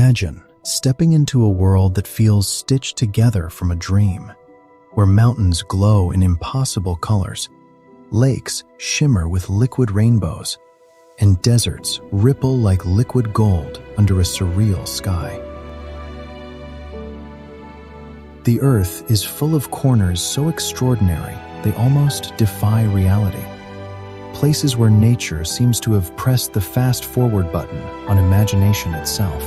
Imagine stepping into a world that feels stitched together from a dream, where mountains glow in impossible colors, lakes shimmer with liquid rainbows, and deserts ripple like liquid gold under a surreal sky. The earth is full of corners so extraordinary they almost defy reality. Places where nature seems to have pressed the fast-forward button on imagination itself.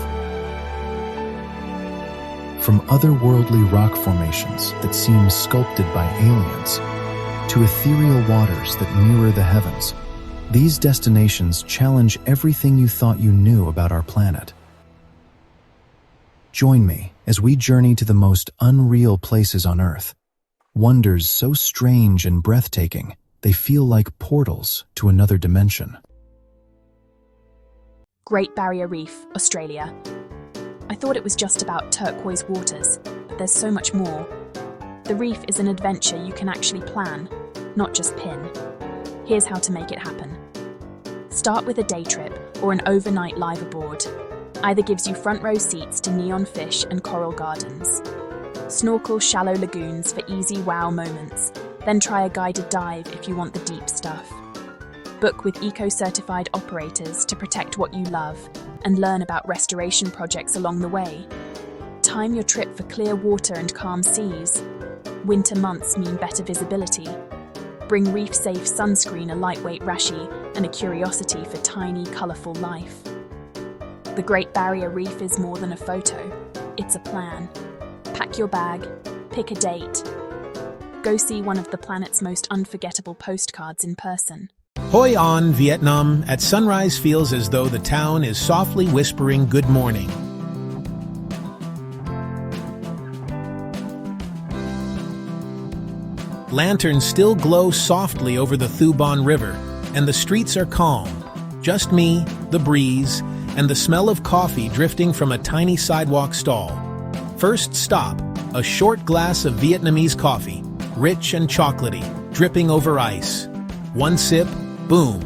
From otherworldly rock formations that seem sculpted by aliens, to ethereal waters that mirror the heavens, these destinations challenge everything you thought you knew about our planet. Join me as we journey to the most unreal places on Earth, wonders so strange and breathtaking they feel like portals to another dimension. Great Barrier Reef, Australia. I thought it was just about turquoise waters, but there's so much more. The reef is an adventure you can actually plan, not just pin. Here's how to make it happen. Start with a day trip or an overnight live aboard. Either gives you front row seats to neon fish and coral gardens. Snorkel shallow lagoons for easy wow moments, then try a guided dive if you want the deep stuff. Book with eco-certified operators to protect what you love and learn about restoration projects along the way. Time your trip for clear water and calm seas. Winter months mean better visibility. Bring reef-safe sunscreen, a lightweight rashie, and a curiosity for tiny, colourful life. The Great Barrier Reef is more than a photo, it's a plan. Pack your bag, pick a date. Go see one of the planet's most unforgettable postcards in person. Hoi An, Vietnam. At sunrise feels as though the town is softly whispering good morning. Lanterns still glow softly over the Thu Bon River, and the streets are calm. Just me, the breeze, and the smell of coffee drifting from a tiny sidewalk stall. First stop, a short glass of Vietnamese coffee, rich and chocolatey, dripping over ice. One sip, boom,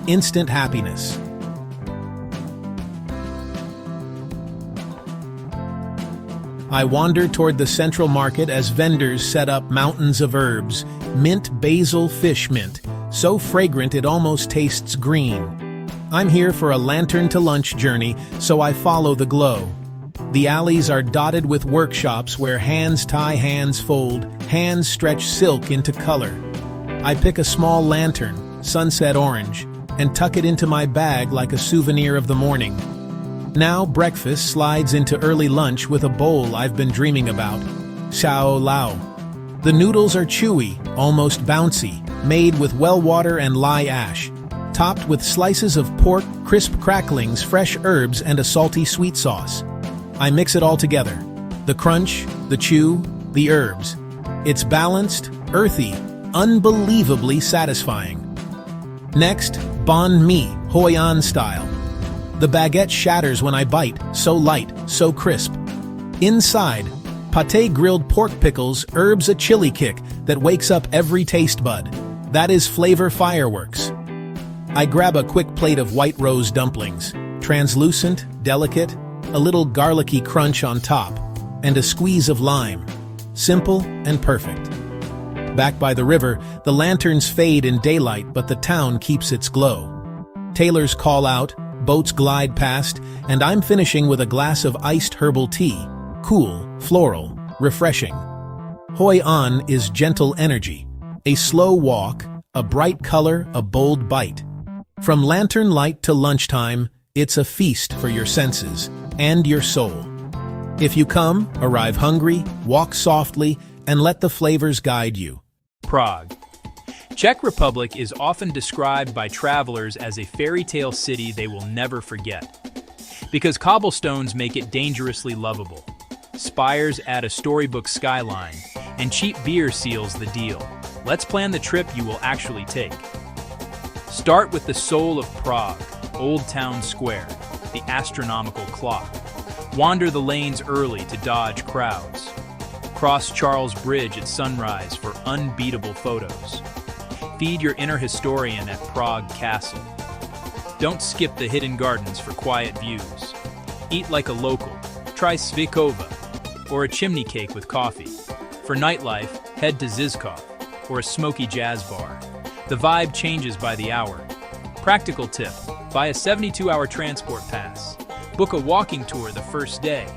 instant happiness. I wander toward the central market as vendors set up mountains of herbs, mint basil fish mint, so fragrant it almost tastes green. I'm here for a lantern to lunch journey, so I follow the glow. The alleys are dotted with workshops where hands tie hands fold, hands stretch silk into color. I pick a small lantern, sunset orange, and tuck it into my bag like a souvenir of the morning. Now breakfast slides into early lunch with a bowl I've been dreaming about, xiao lao. The noodles are chewy, almost bouncy, made with well water and lye ash, topped with slices of pork, crisp cracklings, fresh herbs, and a salty sweet sauce. I mix it all together. The crunch, the chew, the herbs. It's balanced, earthy, unbelievably satisfying. Next, banh mi, Hoi An style. The baguette shatters when I bite, so light, so crisp. Inside, pâté grilled pork pickles, herbs a chili kick that wakes up every taste bud. That is flavor fireworks. I grab a quick plate of white rose dumplings, translucent, delicate, a little garlicky crunch on top, and a squeeze of lime. Simple and perfect. Back by the river, the lanterns fade in daylight, but the town keeps its glow. Tailors call out, boats glide past, and I'm finishing with a glass of iced herbal tea. Cool, floral, refreshing. Hoi An is gentle energy. A slow walk, a bright color, a bold bite. From lantern light to lunchtime, it's a feast for your senses and your soul. If you come, arrive hungry, walk softly, and let the flavors guide you. Prague. Czech Republic is often described by travelers as a fairy tale city they will never forget, because cobblestones make it dangerously lovable. Spires add a storybook skyline, and cheap beer seals the deal. Let's plan the trip you will actually take. Start with the soul of Prague, Old Town Square, the astronomical clock. Wander the lanes early to dodge crowds. Cross Charles Bridge at sunrise for unbeatable photos. Feed your inner historian at Prague Castle. Don't skip the hidden gardens for quiet views. Eat like a local. Try svikova, or a chimney cake with coffee. For nightlife, head to Zizkov, or a smoky jazz bar. The vibe changes by the hour. Practical tip: buy a 72-hour transport pass. Book a walking tour the first day.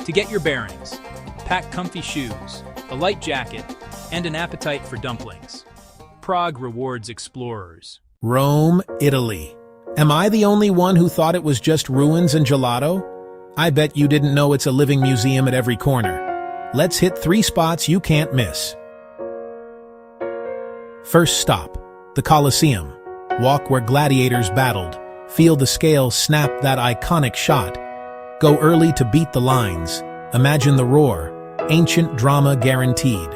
To get your bearings, pack comfy shoes, a light jacket, and an appetite for dumplings. Prague rewards explorers. Rome, Italy. Am I the only one who thought it was just ruins and gelato? I bet you didn't know it's a living museum at every corner. Let's hit 3 spots you can't miss. First stop, the Colosseum. Walk where gladiators battled. Feel the scale snap that iconic shot. Go early to beat the lines. Imagine the roar. Ancient drama guaranteed.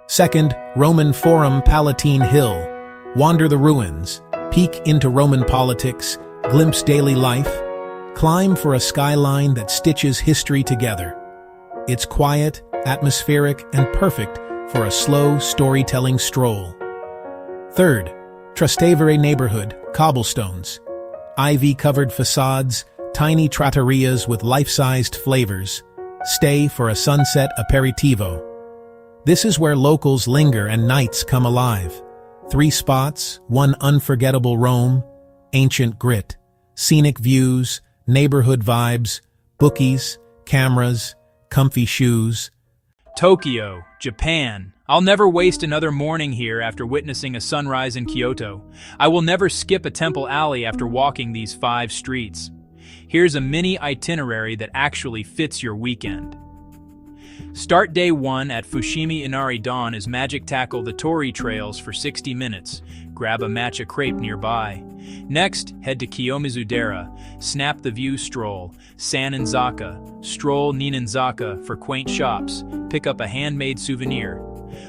Second, Roman Forum, Palatine Hill. Wander the ruins. Peek into Roman politics. Glimpse daily life. Climb for a skyline that stitches history together. It's quiet, atmospheric, and perfect for a slow storytelling stroll. Third, Trastevere neighborhood, cobblestones. Ivy-covered facades, tiny trattorias with life-sized flavors. Stay for a sunset aperitivo. This is where locals linger and nights come alive. 3 spots, 1 unforgettable Rome, ancient grit, scenic views, neighborhood vibes, bookies, cameras, comfy shoes. Tokyo, Japan. I'll never waste another morning here after witnessing a sunrise in Kyoto. I will never skip a temple alley after walking these 5 streets. Here's a mini itinerary that actually fits your weekend. Start day 1 at Fushimi Inari. Dawn is magic. Tackle the Torii trails for 60 minutes. Grab a matcha crepe nearby. Next, head to Kiyomizu-dera. Snap the view stroll. Sanenzaka. Stroll Ninenzaka for quaint shops. Pick up a handmade souvenir.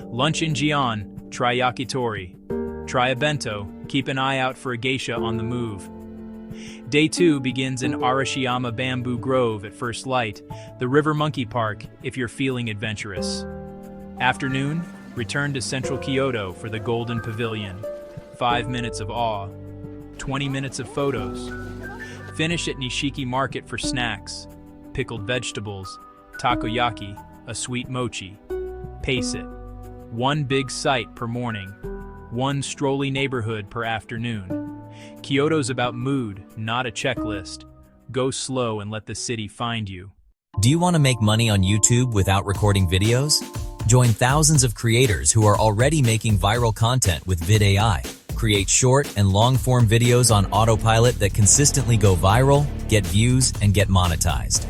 Lunch in Gion. Try yakitori. Try a bento. Keep an eye out for a geisha on the move. Day 2 begins in Arashiyama Bamboo Grove at first light, the River Monkey Park if you're feeling adventurous. Afternoon, return to central Kyoto for the Golden Pavilion. 5 minutes of awe, 20 minutes of photos. Finish at Nishiki Market for snacks, pickled vegetables, takoyaki, a sweet mochi. Pace it. 1 big site per morning, 1 strolly neighborhood per afternoon. Kyoto's about mood, not a checklist. Go slow and let the city find you. Do you want to make money on YouTube without recording videos? Join thousands of creators who are already making viral content with VidAI. Create short and long-form videos on autopilot that consistently go viral, get views, and get monetized.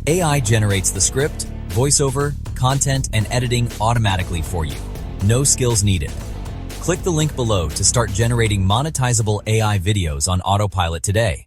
AI generates the script, voiceover, content, and editing automatically for you. No skills needed. Click the link below to start generating monetizable AI videos on autopilot today.